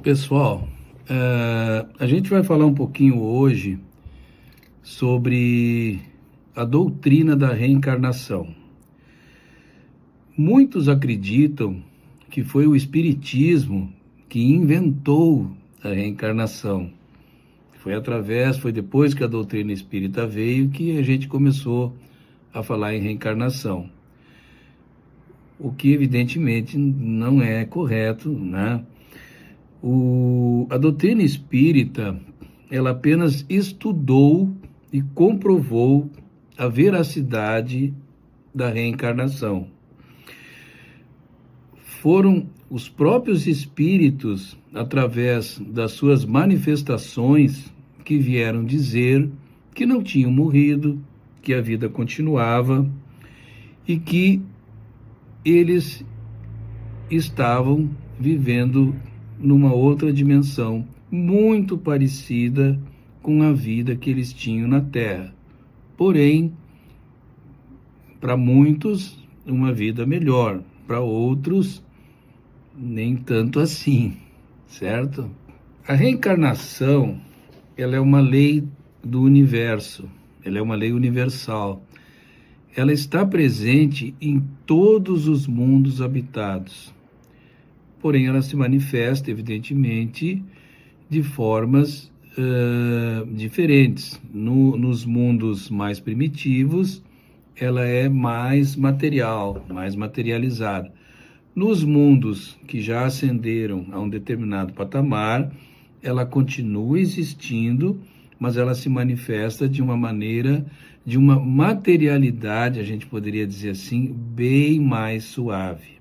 Pessoal, a gente vai falar um pouquinho hoje sobre a doutrina da reencarnação. Muitos acreditam que foi o Espiritismo que inventou a reencarnação. Foi depois que a doutrina espírita veio que a gente começou a falar em reencarnação. O que evidentemente não é correto, né? A doutrina espírita, ela apenas estudou e comprovou a veracidade da reencarnação. Foram os próprios espíritos, através das suas manifestações, que vieram dizer que não tinham morrido, que a vida continuava e que eles estavam vivendo numa outra dimensão, muito parecida com a vida que eles tinham na Terra. Porém, para muitos, uma vida melhor, para outros, nem tanto assim, certo? A reencarnação, ela é uma lei do universo, ela é uma lei universal. Ela está presente em todos os mundos habitados. Porém, ela se manifesta, evidentemente, de formas diferentes. Nos mundos mais primitivos, ela é mais material, mais materializada. Nos mundos que já ascenderam a um determinado patamar, ela continua existindo, mas ela se manifesta de uma maneira, de uma materialidade, a gente poderia dizer assim, bem mais suave.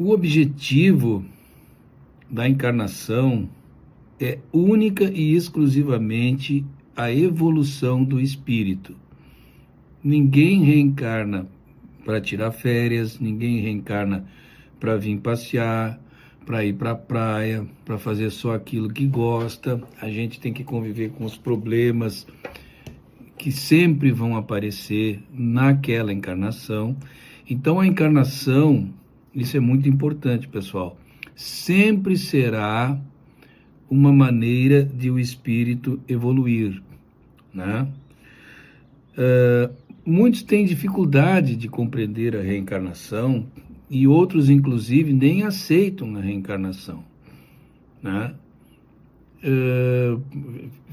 O objetivo da encarnação é única e exclusivamente a evolução do espírito. Ninguém reencarna para tirar férias, ninguém reencarna para vir passear, para ir para a praia, para fazer só aquilo que gosta. A gente tem que conviver com os problemas que sempre vão aparecer naquela encarnação. Então a encarnação, isso é muito importante, pessoal, sempre será uma maneira de o espírito evoluir, né? Muitos têm dificuldade de compreender a reencarnação e outros, inclusive, nem aceitam a reencarnação, né?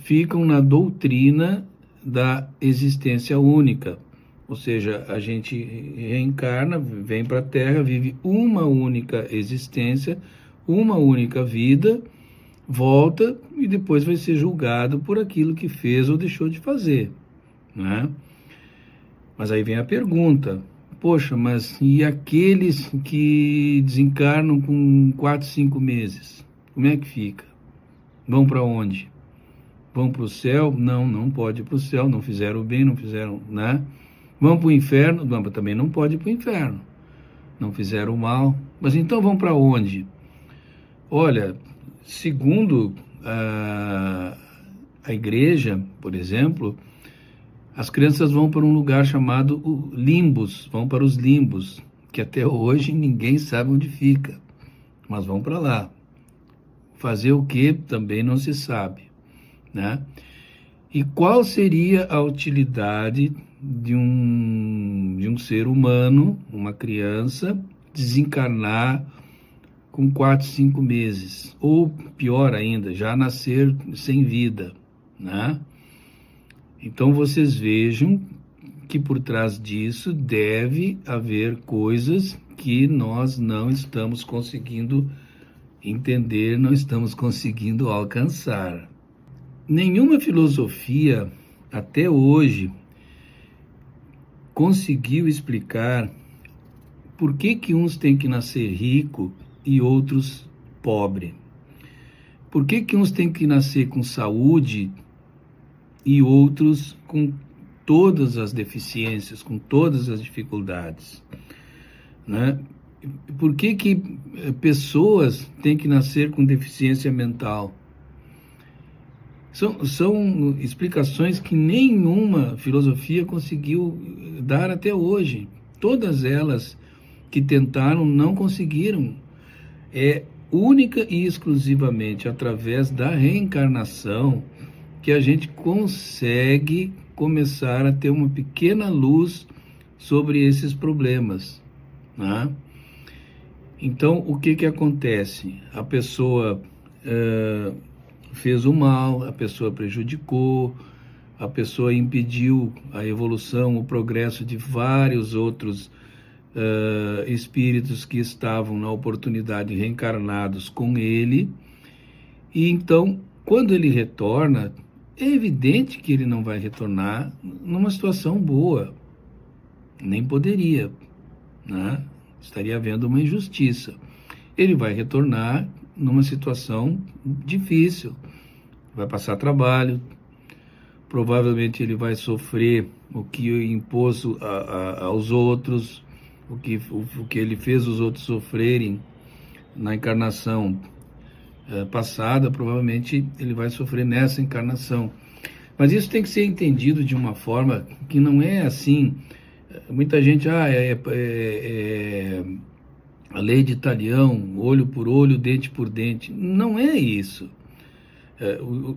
Ficam na doutrina da existência única, ou seja, a gente reencarna, vem para a Terra, vive uma única existência, uma única vida, volta e depois vai ser julgado por aquilo que fez ou deixou de fazer, né? Mas aí vem a pergunta, poxa, mas e aqueles que desencarnam com 4, 5 meses? Como é que fica? Vão para onde? Vão para o céu? Não, não pode ir para o céu, não fizeram o bem, não fizeram, né? Vão para o inferno? Não, também não pode ir para o inferno. Não fizeram o mal. Mas então vão para onde? Olha, segundo a igreja, por exemplo, as crianças vão para um lugar chamado limbos, vão para os limbos, que até hoje ninguém sabe onde fica, mas vão para lá. Fazer o que também não se sabe, né? E qual seria a utilidade de um ser humano, uma criança, desencarnar com 4, 5 meses? Ou pior ainda, já nascer sem vida, né? Então vocês vejam que por trás disso deve haver coisas que nós não estamos conseguindo entender, não estamos conseguindo alcançar. Nenhuma filosofia até hoje conseguiu explicar por que uns têm que nascer rico e outros pobre. Por que uns têm que nascer com saúde e outros com todas as deficiências, com todas as dificuldades, né? Por que pessoas têm que nascer com deficiência mental? São explicações que nenhuma filosofia conseguiu dar até hoje. Todas elas que tentaram não conseguiram. única e exclusivamente através da reencarnação que a gente consegue começar a ter uma pequena luz sobre esses problemas, né? Então, o que acontece? A pessoa fez o mal, a pessoa prejudicou, a pessoa impediu a evolução, o progresso de vários outros espíritos que estavam na oportunidade reencarnados com ele. E então, quando ele retorna, é evidente que ele não vai retornar numa situação boa, nem poderia, né? Estaria havendo uma injustiça. Ele vai retornar numa situação difícil, vai passar trabalho, provavelmente ele vai sofrer o que impôs aos outros, o que ele fez os outros sofrerem na encarnação passada, provavelmente ele vai sofrer nessa encarnação. Mas isso tem que ser entendido de uma forma que não é assim. Muita gente, a lei de Talião, olho por olho, dente por dente. Não é isso.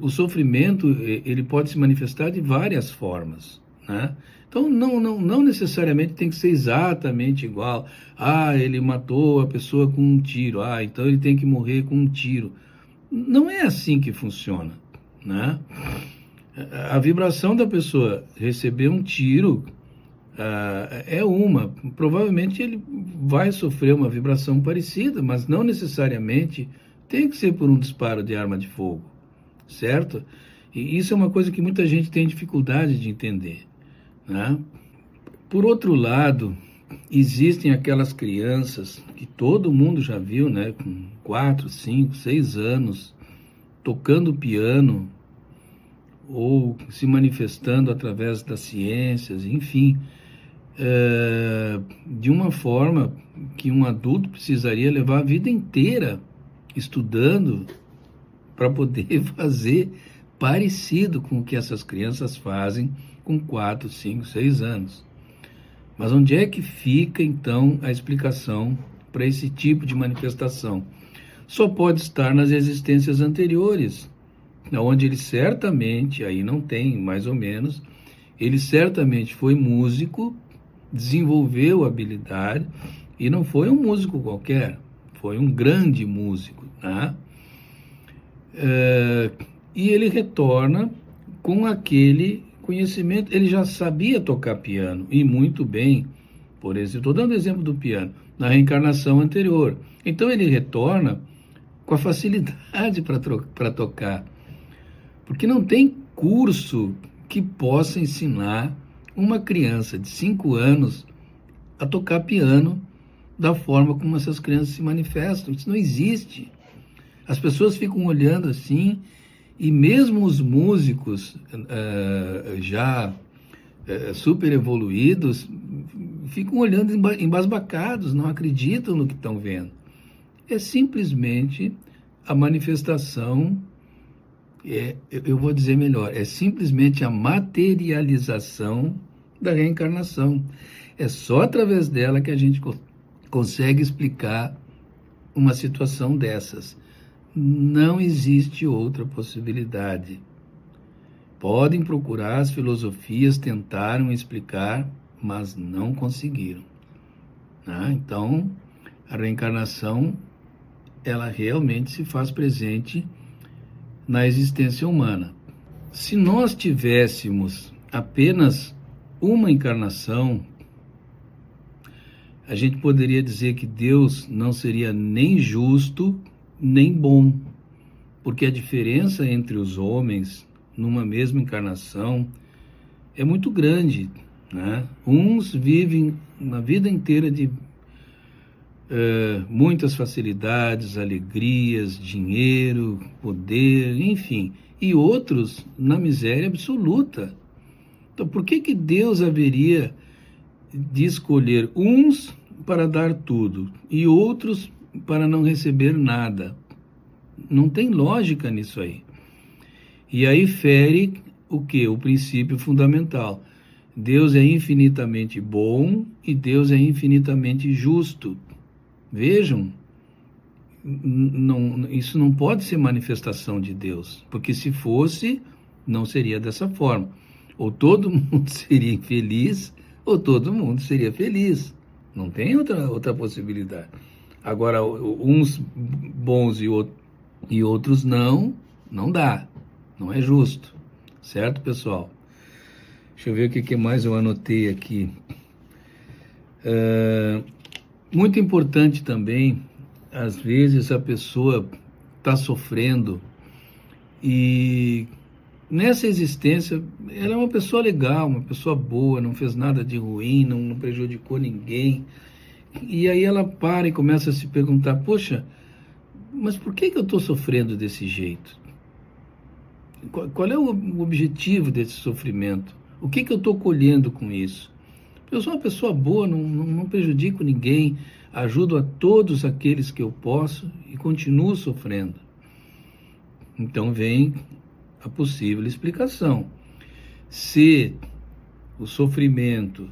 O sofrimento, ele pode se manifestar de várias formas, né? Então, não necessariamente tem que ser exatamente igual. Ele matou a pessoa com um tiro. Então ele tem que morrer com um tiro. Não é assim que funciona, né? A vibração da pessoa receber um tiro provavelmente ele vai sofrer uma vibração parecida, mas não necessariamente tem que ser por um disparo de arma de fogo, certo? E isso é uma coisa que muita gente tem dificuldade de entender, né? Por outro lado, existem aquelas crianças que todo mundo já viu, né, com 4, 5, 6 anos, tocando piano ou se manifestando através das ciências, enfim, de uma forma que um adulto precisaria levar a vida inteira estudando para poder fazer parecido com o que essas crianças fazem com 4, 5, 6 anos. Mas onde é que fica, então, a explicação para esse tipo de manifestação? Só pode estar nas existências anteriores, onde ele certamente, aí não tem mais ou menos, ele certamente foi músico, desenvolveu habilidade, e não foi um músico qualquer, foi um grande músico, né? E ele retorna com aquele conhecimento. Ele já sabia tocar piano, e muito bem, por exemplo, estou dando exemplo do piano, na reencarnação anterior. Então ele retorna com a facilidade para tocar, porque não tem curso que possa ensinar uma criança de 5 anos a tocar piano da forma como essas crianças se manifestam. Isso não existe. As pessoas ficam olhando assim, e mesmo os músicos já super evoluídos ficam olhando embasbacados, não acreditam no que estão vendo. É simplesmente a manifestação, eu vou dizer melhor, é simplesmente a materialização da reencarnação. É só através dela que a gente consegue explicar uma situação dessas. Não existe outra possibilidade. Podem procurar, as filosofias tentaram explicar, mas não conseguiram. Então, a reencarnação, ela realmente se faz presente na existência humana. Se nós tivéssemos apenas uma encarnação, a gente poderia dizer que Deus não seria nem justo, nem bom, porque a diferença entre os homens numa mesma encarnação é muito grande, né? Uns vivem uma vida inteira de muitas facilidades, alegrias, dinheiro, poder, enfim, e outros na miséria absoluta. Então, por que Deus haveria de escolher uns para dar tudo e outros para não receber nada? Não tem lógica nisso aí. E aí fere o quê? O princípio fundamental. Deus é infinitamente bom e Deus é infinitamente justo. Vejam, isso não pode ser manifestação de Deus, porque se fosse, não seria dessa forma. Ou todo mundo seria infeliz, ou todo mundo seria feliz. Não tem outra possibilidade. Agora, uns bons e outros não dá. Não é justo. Certo, pessoal? Deixa eu ver o que mais eu anotei aqui. Muito importante também, às vezes a pessoa está sofrendo e nessa existência ela é uma pessoa legal, uma pessoa boa, não fez nada de ruim, não prejudicou ninguém. E aí ela para e começa a se perguntar, poxa, mas por que eu estou sofrendo desse jeito? Qual é o objetivo desse sofrimento? O que eu estou colhendo com isso? Eu sou uma pessoa boa, não prejudico ninguém, ajudo a todos aqueles que eu posso e continuo sofrendo. Então vem a possível explicação. Se o sofrimento,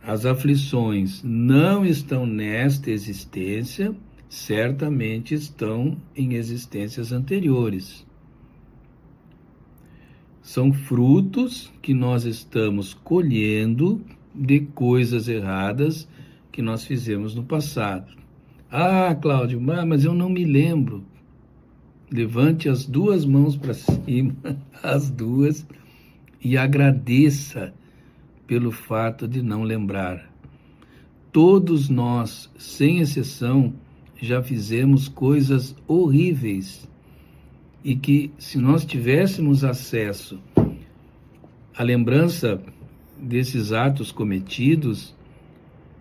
as aflições não estão nesta existência, certamente estão em existências anteriores. São frutos que nós estamos colhendo de coisas erradas que nós fizemos no passado. Ah, Cláudio, mas eu não me lembro. Levante as duas mãos para cima, as duas, e agradeça pelo fato de não lembrar. Todos nós, sem exceção, já fizemos coisas horríveis e que, se nós tivéssemos acesso à lembrança desses atos cometidos,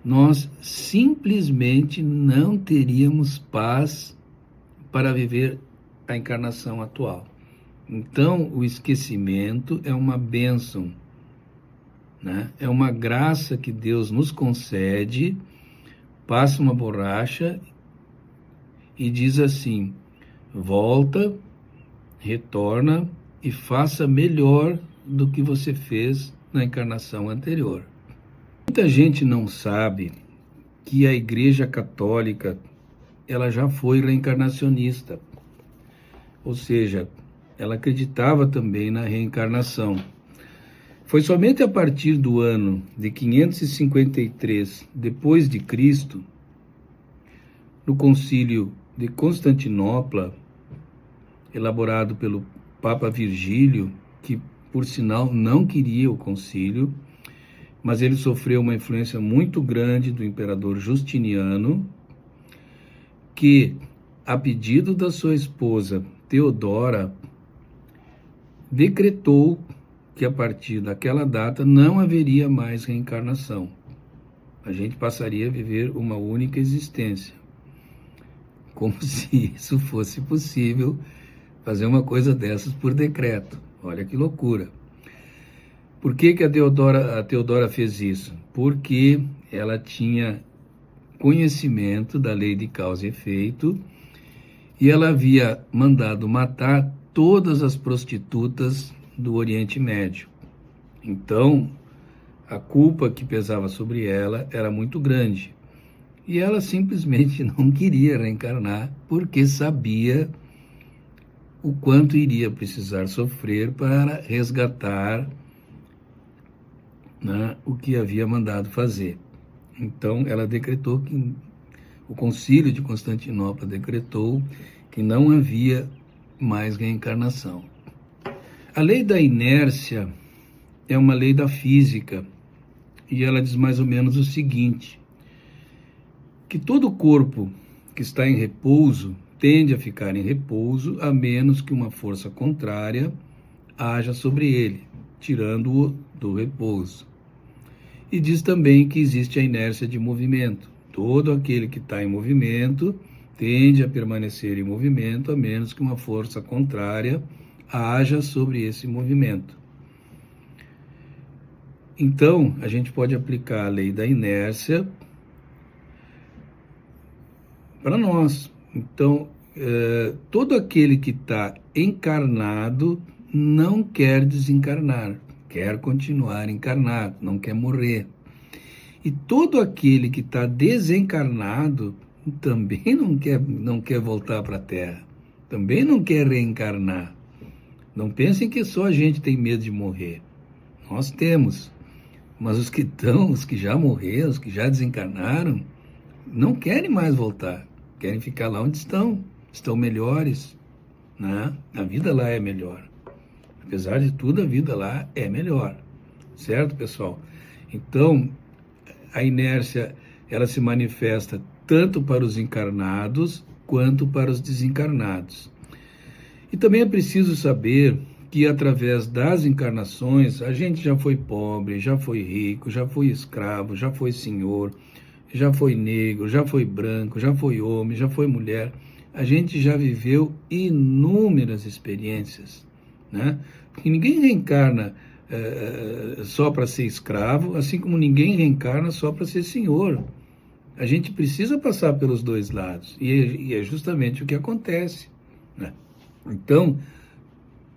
nós simplesmente não teríamos paz para viver a encarnação atual. Então, o esquecimento é uma bênção, né? É uma graça que Deus nos concede, passa uma borracha e diz assim: volta, retorna e faça melhor do que você fez na encarnação anterior. Muita gente não sabe que a Igreja Católica ela já foi reencarnacionista, ou seja, ela acreditava também na reencarnação. Foi somente a partir do ano de 553 depois de Cristo, no Concílio de Constantinopla, elaborado pelo Papa Virgílio, que por sinal não queria o concílio, mas ele sofreu uma influência muito grande do imperador Justiniano, que, a pedido da sua esposa Teodora, decretou que a partir daquela data não haveria mais reencarnação. A gente passaria a viver uma única existência. Como se isso fosse possível, fazer uma coisa dessas por decreto. Olha que loucura. Por que a Teodora fez isso? Porque ela tinha conhecimento da lei de causa e efeito e ela havia mandado matar todas as prostitutas do Oriente Médio. Então, a culpa que pesava sobre ela era muito grande. E ela simplesmente não queria reencarnar porque sabia o quanto iria precisar sofrer para resgatar, né, o que havia mandado fazer. Então, ela decretou que o Concílio de Constantinopla decretou que não havia mais reencarnação. A lei da inércia é uma lei da física e ela diz mais ou menos o seguinte: que todo corpo que está em repouso tende a ficar em repouso a menos que uma força contrária haja sobre ele, tirando-o do repouso. E diz também que existe a inércia de movimento. Todo aquele que está em movimento tende a permanecer em movimento a menos que uma força contrária haja sobre esse movimento. Então, a gente pode aplicar a lei da inércia para nós. Então, todo aquele que está encarnado não quer desencarnar, quer continuar encarnado, não quer morrer. E todo aquele que está desencarnado também não quer voltar para a Terra, também não quer reencarnar. Não pensem que só a gente tem medo de morrer. Nós temos. Mas os que já morreram, os que já desencarnaram, não querem mais voltar. Querem ficar lá onde estão melhores, né? A vida lá é melhor. Apesar de tudo, a vida lá é melhor. Certo, pessoal? Então, a inércia, ela se manifesta tanto para os encarnados quanto para os desencarnados. E também é preciso saber que através das encarnações, a gente já foi pobre, já foi rico, já foi escravo, já foi senhor, já foi negro, já foi branco, já foi homem, já foi mulher. A gente já viveu inúmeras experiências, né? Porque ninguém reencarna só para ser escravo, assim como ninguém reencarna só para ser senhor. A gente precisa passar pelos dois lados, e é justamente o que acontece, né? Então,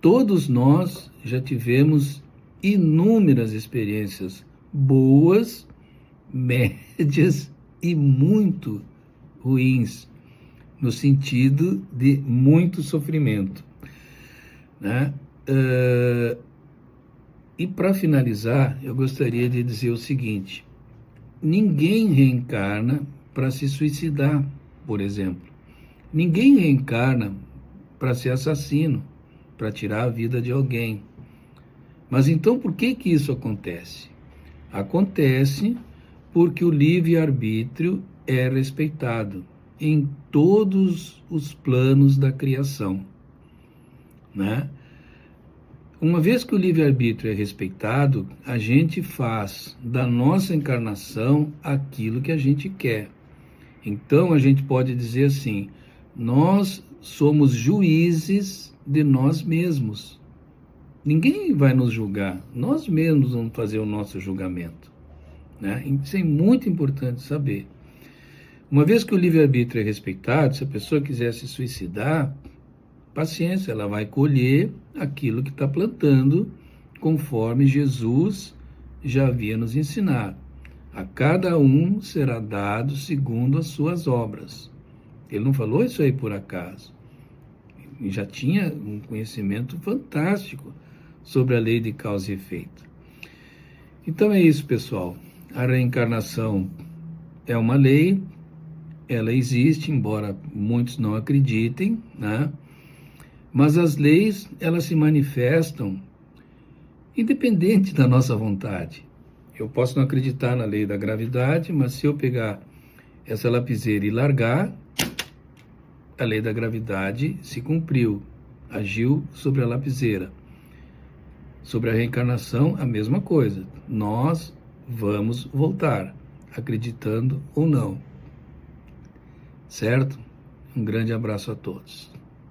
todos nós já tivemos inúmeras experiências boas, médias e muito ruins, no sentido de muito sofrimento, né? E para finalizar, eu gostaria de dizer o seguinte: ninguém reencarna para se suicidar, por exemplo. Ninguém reencarna para ser assassino, para tirar a vida de alguém. Mas então por que isso acontece? Acontece porque o livre-arbítrio é respeitado em todos os planos da criação, né? Uma vez que o livre-arbítrio é respeitado, a gente faz da nossa encarnação aquilo que a gente quer. Então a gente pode dizer assim: nós somos juízes de nós mesmos. Ninguém vai nos julgar, nós mesmos vamos fazer o nosso julgamento, né? Isso é muito importante saber. Uma vez que o livre-arbítrio é respeitado, se a pessoa quiser se suicidar, paciência, ela vai colher aquilo que está plantando, conforme Jesus já havia nos ensinado. A cada um será dado segundo as suas obras. Ele não falou isso aí por acaso. Ele já tinha um conhecimento fantástico sobre a lei de causa e efeito. Então é isso, pessoal. A reencarnação é uma lei, ela existe, embora muitos não acreditem, né? Mas as leis, elas se manifestam independente da nossa vontade. Eu posso não acreditar na lei da gravidade, mas se eu pegar essa lapiseira e largar, a lei da gravidade se cumpriu, agiu sobre a lapiseira. Sobre a reencarnação, a mesma coisa. Nós vamos voltar, acreditando ou não. Certo? Um grande abraço a todos.